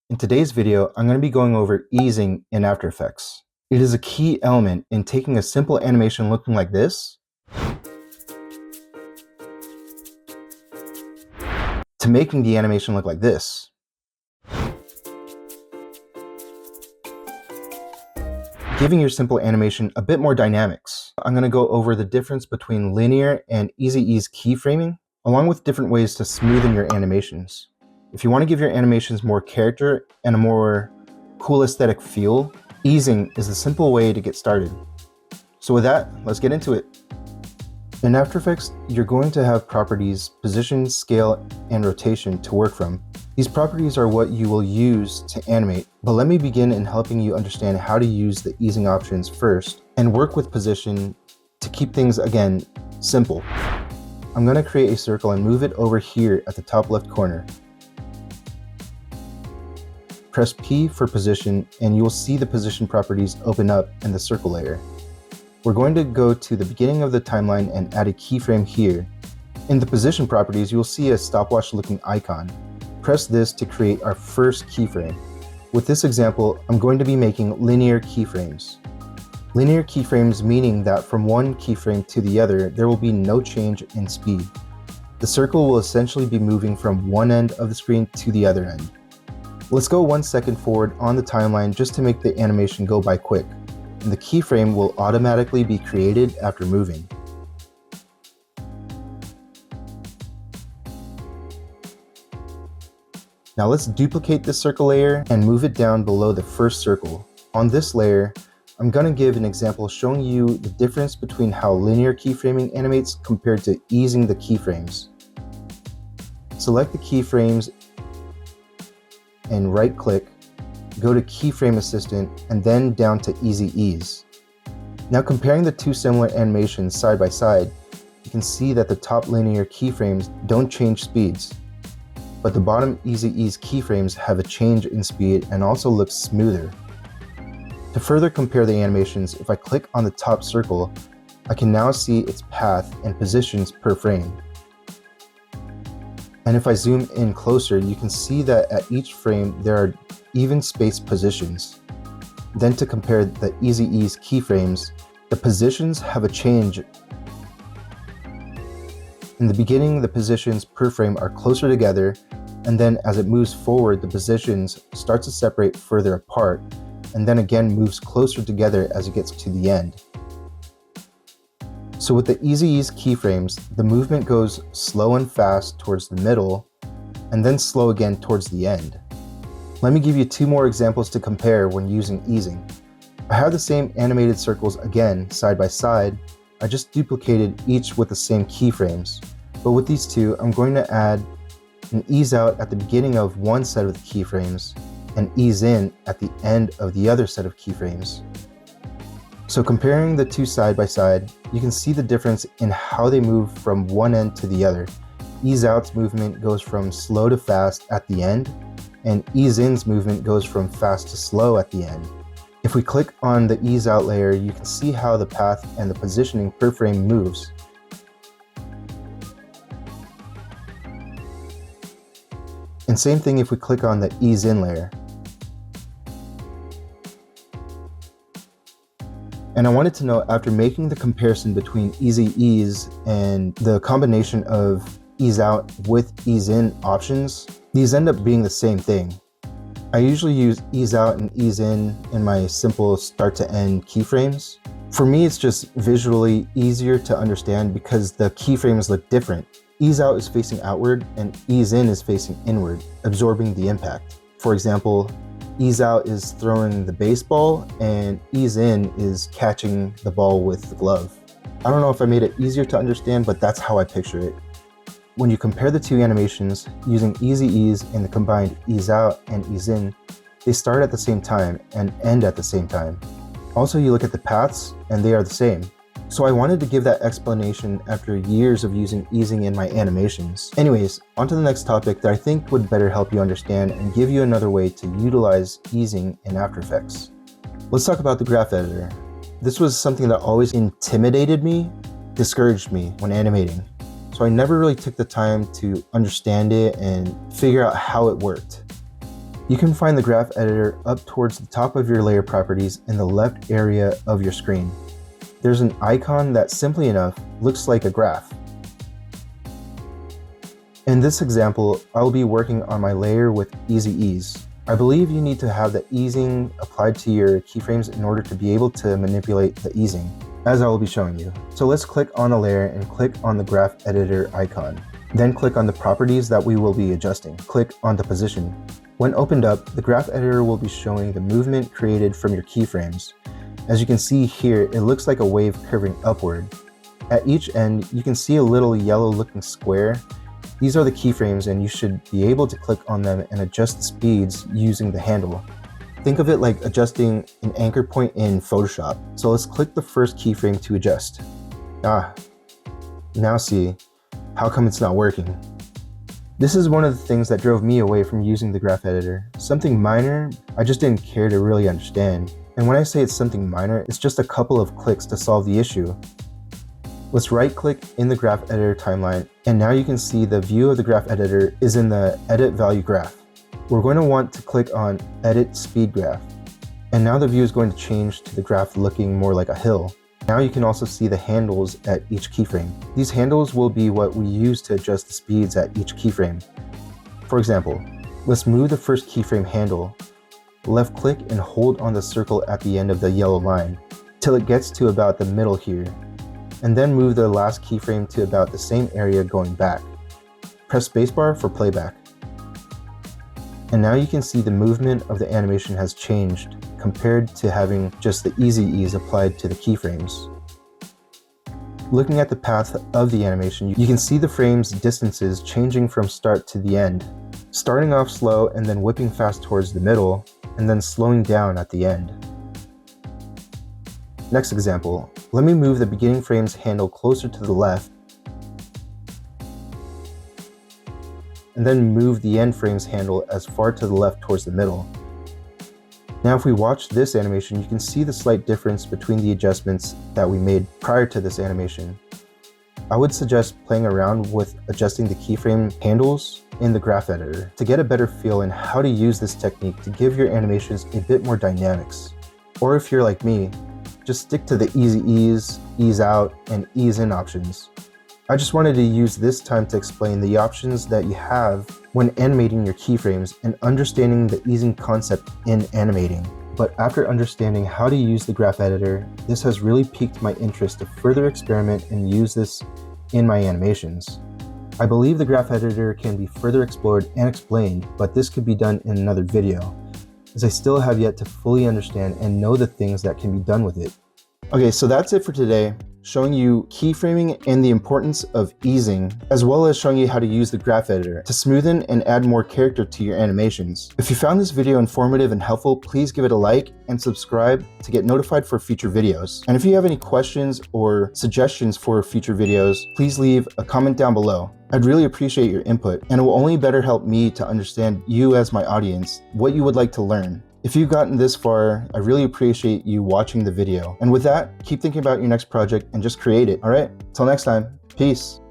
In today's video, I'm going to be going over easing in After Effects. It is a key element in taking a simple animation looking like this to making the animation look like this. Giving your simple animation a bit more dynamics. I'm going to go over the difference between linear and easy ease keyframing, along with different ways to smoothen your animations. If you want to give your animations more character and a more cool aesthetic feel, easing is the simple way to get started. So with that, let's get into it. In After Effects, you're going to have properties, position, scale, and rotation to work from. These properties are what you will use to animate, but let me begin in helping you understand how to use the easing options first and work with position to keep things, again, simple. I'm going to create a circle and move it over here at the top left corner. Press P for position and you will see the position properties open up in the circle layer. We're going to go to the beginning of the timeline and add a keyframe here. In the position properties, you'll see a stopwatch looking icon. Press this to create our first keyframe. With this example, I'm going to be making linear keyframes. Linear keyframes meaning that from one keyframe to the other, there will be no change in speed. The circle will essentially be moving from one end of the screen to the other end. Let's go 1 second forward on the timeline just to make the animation go by quick, and the keyframe will automatically be created after moving. Now let's duplicate this circle layer and move it down below the first circle. On this layer, I'm going to give an example showing you the difference between how linear keyframing animates compared to easing the keyframes. Select the keyframes and right-click, go to Keyframe Assistant, and then down to Easy Ease. Now comparing the two similar animations side by side, you can see that the top linear keyframes don't change speeds, but the bottom Easy Ease keyframes have a change in speed and also look smoother. To further compare the animations, if I click on the top circle, I can now see its path and positions per frame. And if I zoom in closer, you can see that at each frame there are even spaced positions. Then to compare the Easy Ease keyframes, the positions have a change. In the beginning, the positions per frame are closer together, and then as it moves forward, the positions start to separate further apart, and then again moves closer together as it gets to the end. So with the Easy Ease keyframes, the movement goes slow and fast towards the middle, and then slow again towards the end. Let me give you two more examples to compare when using easing. I have the same animated circles again, side by side. I just duplicated each with the same keyframes. But with these two, I'm going to add an ease out at the beginning of one set of the keyframes and ease in at the end of the other set of keyframes. So comparing the two side by side, you can see the difference in how they move from one end to the other. Ease out's movement goes from slow to fast at the end, and ease in's movement goes from fast to slow at the end. If we click on the ease out layer, you can see how the path and the positioning per frame moves. And same thing if we click on the ease in layer. And I wanted to know, after making the comparison between Easy Ease and the combination of ease out with ease in options, these end up being the same thing. I usually use ease out and ease in my simple start to end keyframes. For me, it's just visually easier to understand because the keyframes look different. Ease out is facing outward and ease in is facing inward, absorbing the impact. For example, ease out is throwing the baseball and ease in is catching the ball with the glove. I don't know if I made it easier to understand, but that's how I picture it. When you compare the two animations using Easy Ease and the combined ease out and ease in, they start at the same time and end at the same time. Also, you look at the paths and they are the same. So I wanted to give that explanation after years of using easing in my animations. Anyways, on to the next topic that I think would better help you understand and give you another way to utilize easing in After Effects. Let's talk about the graph editor. This was something that always intimidated me, discouraged me when animating. So I never really took the time to understand it and figure out how it worked. You can find the graph editor up towards the top of your layer properties in the left area of your screen. There's an icon that simply enough looks like a graph. In this example, I'll be working on my layer with easy ease. I believe you need to have the easing applied to your keyframes in order to be able to manipulate the easing, as I will be showing you. So let's click on the layer and click on the graph editor icon. Then click on the properties that we will be adjusting. Click on the position. When opened up, the graph editor will be showing the movement created from your keyframes. As you can see here, it looks like a wave curving upward. At each end, you can see a little yellow looking square. These are the keyframes, and you should be able to click on them and adjust the speeds using the handle. Think of it like adjusting an anchor point in Photoshop. So let's click the first keyframe to adjust. Now see, how come it's not working? This is one of the things that drove me away from using the graph editor. Something minor, I just didn't care to really understand. And when I say it's something minor, it's just a couple of clicks to solve the issue. Let's right click in the graph editor timeline, and now you can see the view of the graph editor is in the edit value graph. We're going to want to click on edit speed graph. And now the view is going to change to the graph looking more like a hill. Now you can also see the handles at each keyframe. These handles will be what we use to adjust the speeds at each keyframe. For example, let's move the first keyframe handle. Left click and hold on the circle at the end of the yellow line till it gets to about the middle here. And then move the last keyframe to about the same area going back. Press spacebar for playback. And now you can see the movement of the animation has changed compared to having just the easy ease applied to the keyframes. Looking at the path of the animation, you can see the frames distances changing from start to the end, starting off slow and then whipping fast towards the middle, and then slowing down at the end. Next example, let me move the beginning frame's handle closer to the left, and then move the end frame's handle as far to the left towards the middle. Now if we watch this animation, you can see the slight difference between the adjustments that we made prior to this animation. I would suggest playing around with adjusting the keyframe handles in the graph editor to get a better feel in how to use this technique to give your animations a bit more dynamics. Or if you're like me, just stick to the easy ease, ease out, and ease in options. I just wanted to use this time to explain the options that you have when animating your keyframes and understanding the easing concept in animating. But after understanding how to use the graph editor, this has really piqued my interest to further experiment and use this in my animations. I believe the graph editor can be further explored and explained, but this could be done in another video, as I still have yet to fully understand and know the things that can be done with it. Okay, so that's it for today, showing you keyframing and the importance of easing, as well as showing you how to use the graph editor to smoothen and add more character to your animations. If you found this video informative and helpful, please give it a like and subscribe to get notified for future videos. And if you have any questions or suggestions for future videos, please leave a comment down below. I'd really appreciate your input, and it will only better help me to understand you as my audience, what you would like to learn. If you've gotten this far, I really appreciate you watching the video. And with that, keep thinking about your next project and just create it, all right? Till next time, peace.